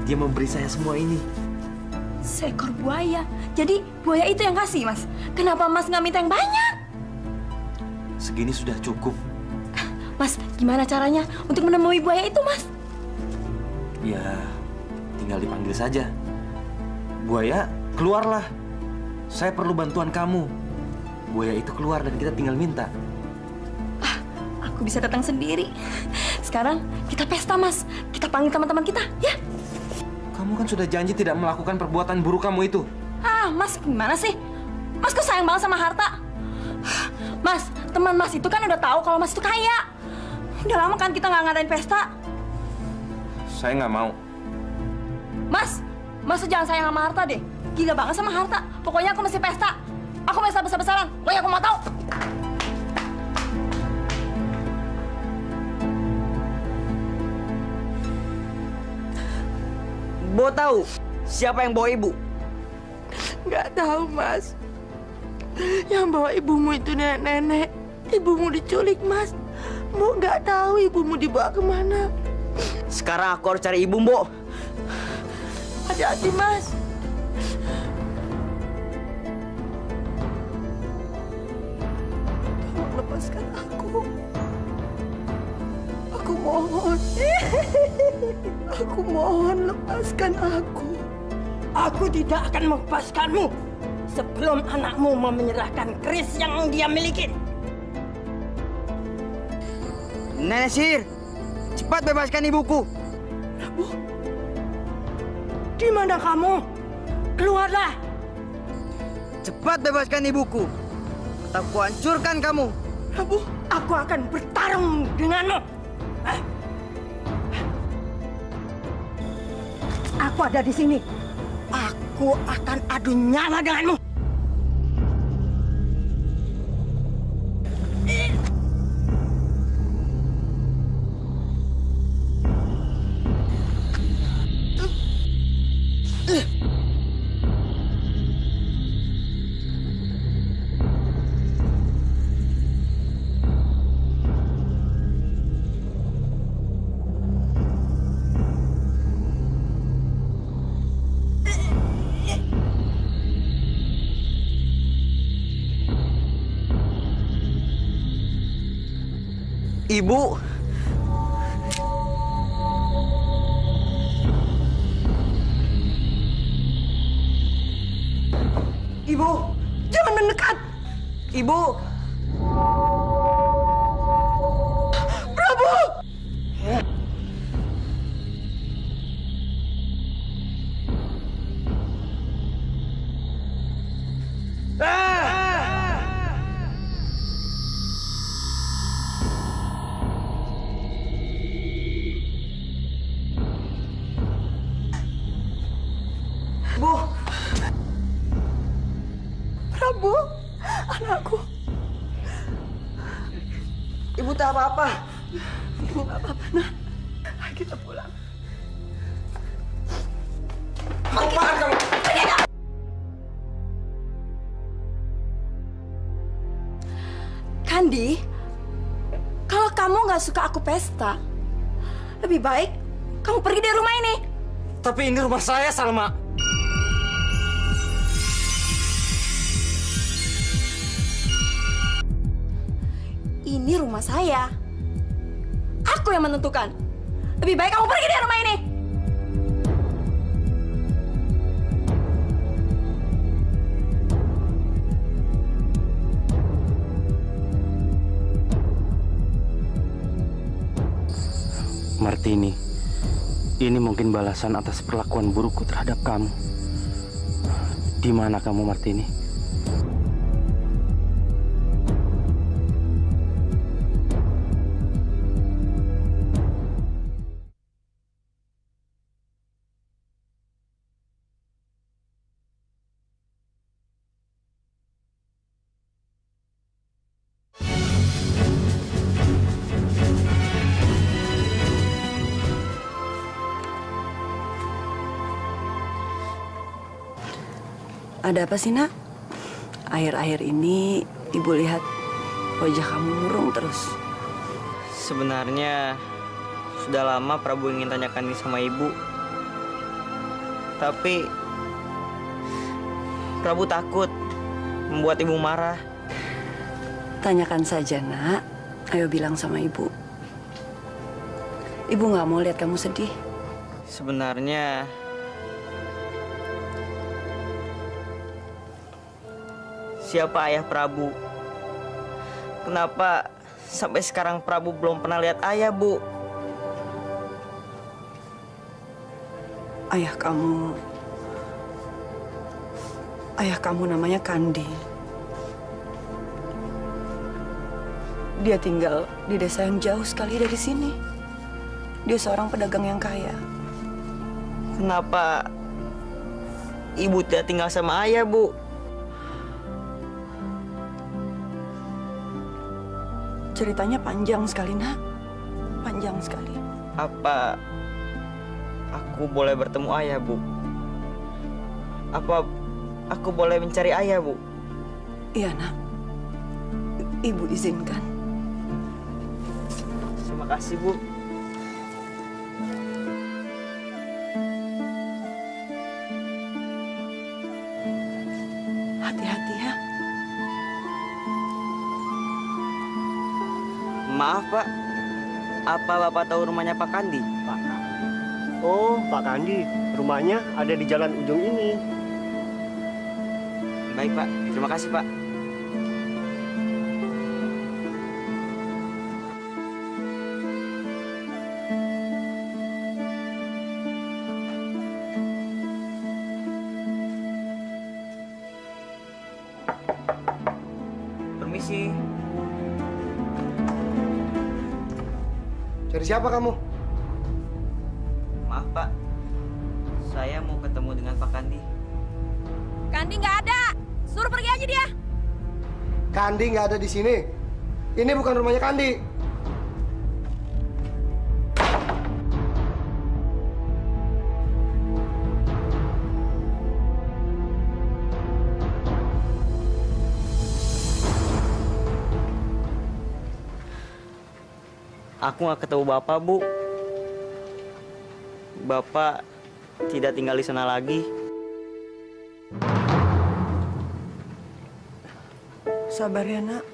Dia memberi saya semua ini. Seekor buaya? Jadi buaya itu yang kasih, Mas? Kenapa Mas nggak minta yang banyak? Segini sudah cukup. Mas, gimana caranya untuk menemui buaya itu, Mas? Ya, tinggal dipanggil saja. Buaya, keluarlah. Saya perlu bantuan kamu. Buaya itu keluar dan kita tinggal minta. Aku bisa datang sendiri. Sekarang kita pesta, Mas. Kita panggil teman-teman kita, ya? Kamu kan sudah janji tidak melakukan perbuatan buruk kamu itu. Mas, gimana sih? Mas kok sayang banget sama harta? Mas, teman Mas itu kan udah tahu kalau Mas itu kaya. Udah lama kan kita nggak ngadain pesta. Saya nggak mau. Mas tuh jangan sayang sama harta deh. Gila banget sama harta. Pokoknya aku mesti pesta. Aku pesta besar-besaran. Pokoknya aku mau tahu. Bo tahu siapa yang bawa ibu? Nggak tahu, Mas. Yang bawa ibumu itu nenek-nenek. Ibumu diculik, Mas. Mbok nggak tahu ibumu dibawa kemana. Sekarang aku harus cari ibu, Mbok. Hati-hati, Mas. Tolong lepaskan aku. Aku mohon. Aku mohon lepaskan aku. Aku tidak akan melepaskanmu sebelum anakmu mau menyerahkan keris yang dia miliki. Nenek Sihir, cepat bebaskan ibuku. Prabu, di mana kamu? Keluarlah. Cepat bebaskan ibuku. Atau aku hancurkan kamu. Prabu, aku akan bertarung denganmu. Aku ada di sini. Aku akan adu nyawa denganmu. Ibu. Ibu, jangan mendekat. Ibu. Prabu. Bu. Prabu, anakku. Ibu tak apa-apa. Ibu nggak apa-apa, nah. Ayo kita pulang. Apaan kamu? Kandi, kalau kamu nggak suka aku pesta, lebih baik kamu pergi dari rumah ini. Tapi ini rumah saya, Salma. Ini rumah saya. Aku yang menentukan. Lebih baik kamu pergi dari rumah ini. Martini, ini mungkin balasan atas perlakuan burukku terhadap kamu. Di mana kamu, Martini? Ada apa sih, Nak? Akhir-akhir ini Ibu lihat wajah kamu murung terus. Sebenarnya sudah lama Prabu ingin tanyakan ini sama Ibu. Tapi Prabu takut membuat Ibu marah. Tanyakan saja, Nak. Ayo bilang sama Ibu. Ibu nggak mau lihat kamu sedih. Sebenarnya siapa ayah Prabu? Kenapa sampai sekarang Prabu belum pernah lihat ayah, Bu? Ayah kamu namanya Kandi. Dia tinggal di desa yang jauh sekali dari sini. Dia seorang pedagang yang kaya. Kenapa Ibu tidak tinggal sama ayah, Bu? Ceritanya panjang sekali, Nak. Panjang sekali. Apa aku boleh bertemu ayah, Bu? Apa aku boleh mencari ayah, Bu? Iya, Nak. Ibu izinkan. Terima kasih, Bu. Hati-hati ya. Maaf, Pak. Apa Bapak tahu rumahnya Pak Kandi? Pak. Oh, Pak Kandi. Rumahnya ada di jalan ujung ini. Baik, Pak. Terima kasih, Pak. Permisi. Cari siapa kamu? Maaf, Pak. Saya mau ketemu dengan Pak Kandi. Kandi nggak ada. Suruh pergi aja dia. Kandi nggak ada di sini. Ini bukan rumahnya Kandi. Aku nggak ketemu Bapak, Bu. Bapak tidak tinggal di sana lagi. Sabar ya, Nak.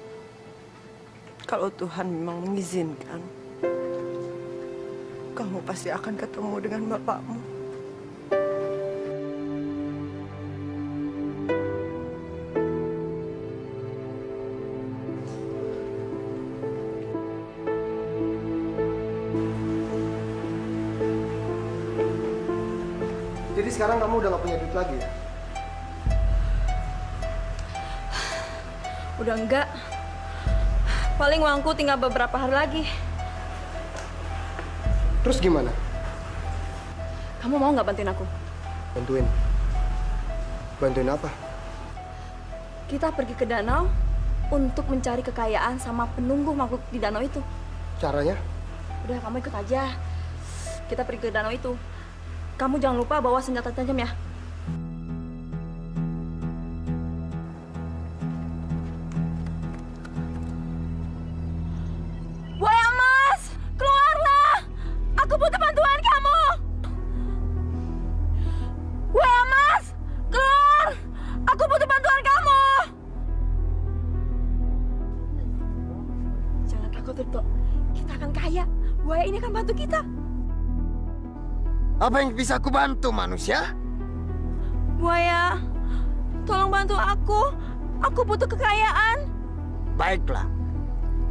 Kalau Tuhan memang mengizinkan, kamu pasti akan ketemu dengan bapakmu. Jadi sekarang kamu udah gak punya duit lagi ya? Udah enggak. Paling uangku tinggal beberapa hari lagi. Terus gimana? Kamu mau nggak bantuin aku? Bantuin? Bantuin apa? Kita pergi ke danau untuk mencari kekayaan sama penunggu makhluk di danau itu. Caranya? Udah, kamu ikut aja. Kita pergi ke danau itu. Kamu jangan lupa bawa senjata tajam ya. Buaya emas, keluarlah! Aku butuh bantuan kamu. Buaya emas, keluar! Aku butuh bantuan kamu. Jangan takut, Tirto. Kita akan kaya. Buaya ini akan bantu kita. Apa yang bisa aku bantu, manusia? Buaya, tolong bantu aku. Aku butuh kekayaan. Baiklah,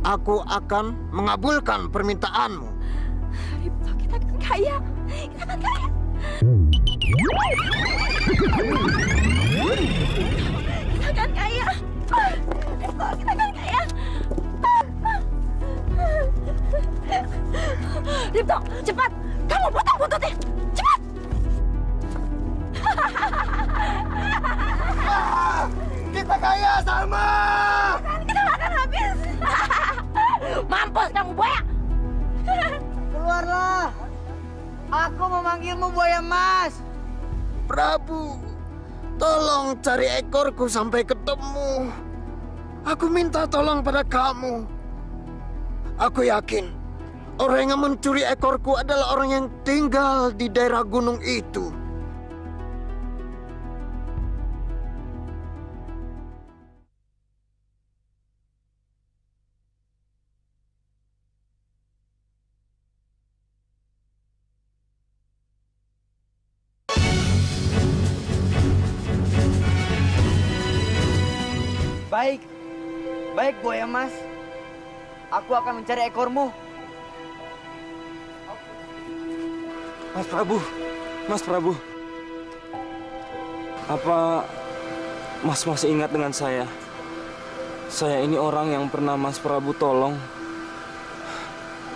aku akan mengabulkan permintaanmu. Ripto, kita akan kaya. Kita akan kaya. Kita akan kaya. Ripto, kita akan kaya. Ripto, cepat. Kamu potong buntutnya. Cepat. Kita kaya, Salma. Kita makan habis. Mampus kamu, buaya. Keluarlah. Aku memanggilmu, buaya emas. Prabu, tolong cari ekorku sampai ketemu. Aku minta tolong pada kamu. Aku yakin orang yang mencuri ekorku adalah orang yang tinggal di daerah gunung itu. Baik, baik buaya emas. Aku akan mencari ekormu. Mas Prabu. Apa Mas masih ingat dengan saya? Saya ini orang yang pernah Mas Prabu tolong.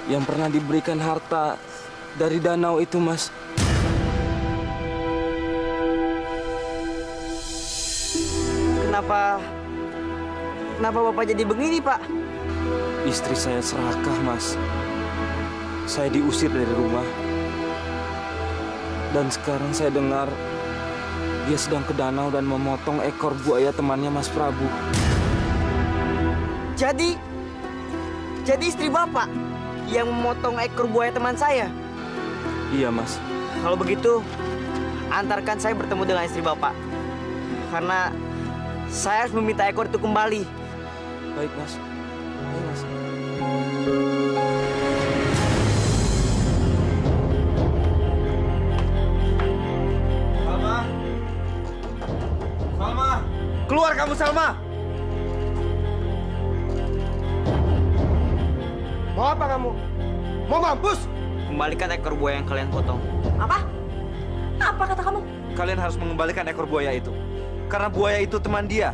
Yang pernah diberikan harta dari danau itu, Mas. Kenapa Bapak jadi begini, Pak? Istri saya serakah, Mas. Saya diusir dari rumah. Dan sekarang saya dengar dia sedang ke danau dan memotong ekor buaya temannya Mas Prabu. Jadi istri Bapak yang memotong ekor buaya teman saya? Iya, Mas. Kalau begitu, antarkan saya bertemu dengan istri Bapak. Karena saya harus meminta ekor itu kembali. Baik, Mas. Ayo, Mas. Salma! Keluar kamu, Salma! Mau apa kamu? Mau mampus? Kembalikan ekor buaya yang kalian potong. Apa? Apa kata kamu? Kalian harus mengembalikan ekor buaya itu. Karena buaya itu teman dia.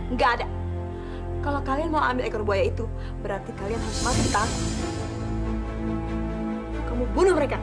Enggak ada. Kalau kalian mau ambil ekor buaya itu, berarti kalian harus mati di tangan. Kamu bunuh mereka.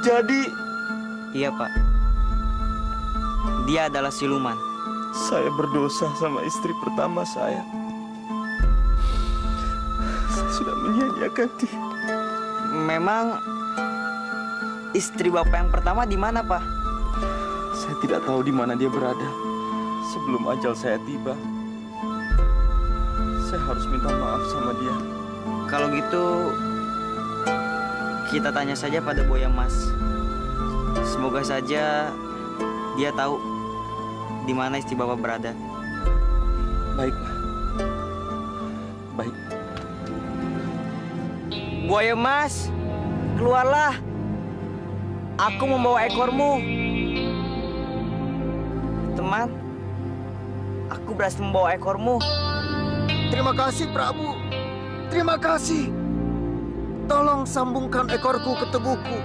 Jadi... Iya, Pak. Dia adalah siluman. Saya berdosa sama istri pertama saya. Saya sudah menyia-nyiakan dia. Memang istri Bapak yang pertama di mana, Pak? Saya tidak tahu di mana dia berada. Sebelum ajal saya tiba, saya harus minta maaf sama dia. Kalau gitu, kita tanya saja pada Buaya Mas. Semoga saja dia tahu di mana istri Bapak berada. Baik, baik. Buaya Mas, keluarlah. Aku membawa ekormu. Teman, aku berhasil membawa ekormu. Terima kasih, Prabu. Terima kasih. Tolong sambungkan ekorku ke tubuhku.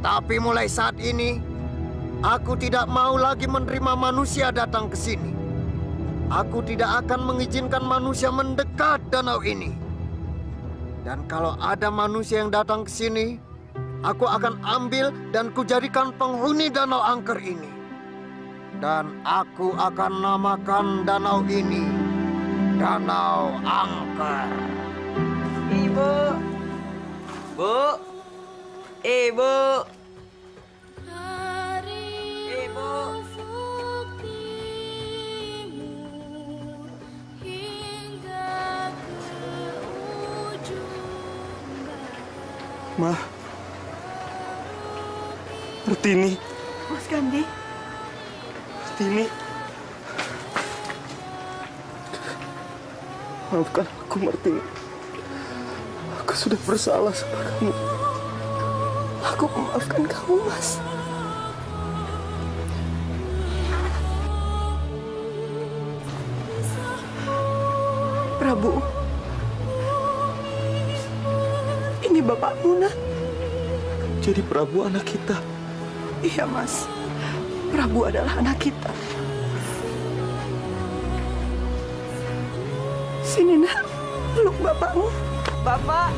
Tapi mulai saat ini, aku tidak mau lagi menerima manusia datang ke sini. Aku tidak akan mengizinkan manusia mendekat danau ini. Dan kalau ada manusia yang datang ke sini, aku akan ambil dan kujadikan penghuni danau angker ini. Dan aku akan namakan danau ini Danau Angker. Ibu. Bu. Ibu. Ma, Martini. Mas Kandi. Martini. Maafkan aku, Martini. Aku sudah bersalah sama kamu. Aku memaafkan kamu, Mas. Prabu. Ini bapakmu, nak. Jadi Prabu anak kita? Iya, Mas. Prabu adalah anak kita. Sini, nak. Peluk bapakmu. Bapak.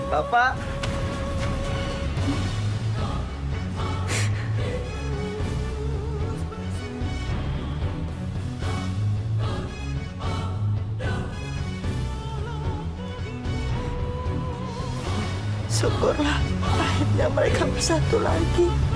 Bapak. Syukurlah akhirnya mereka bersatu lagi.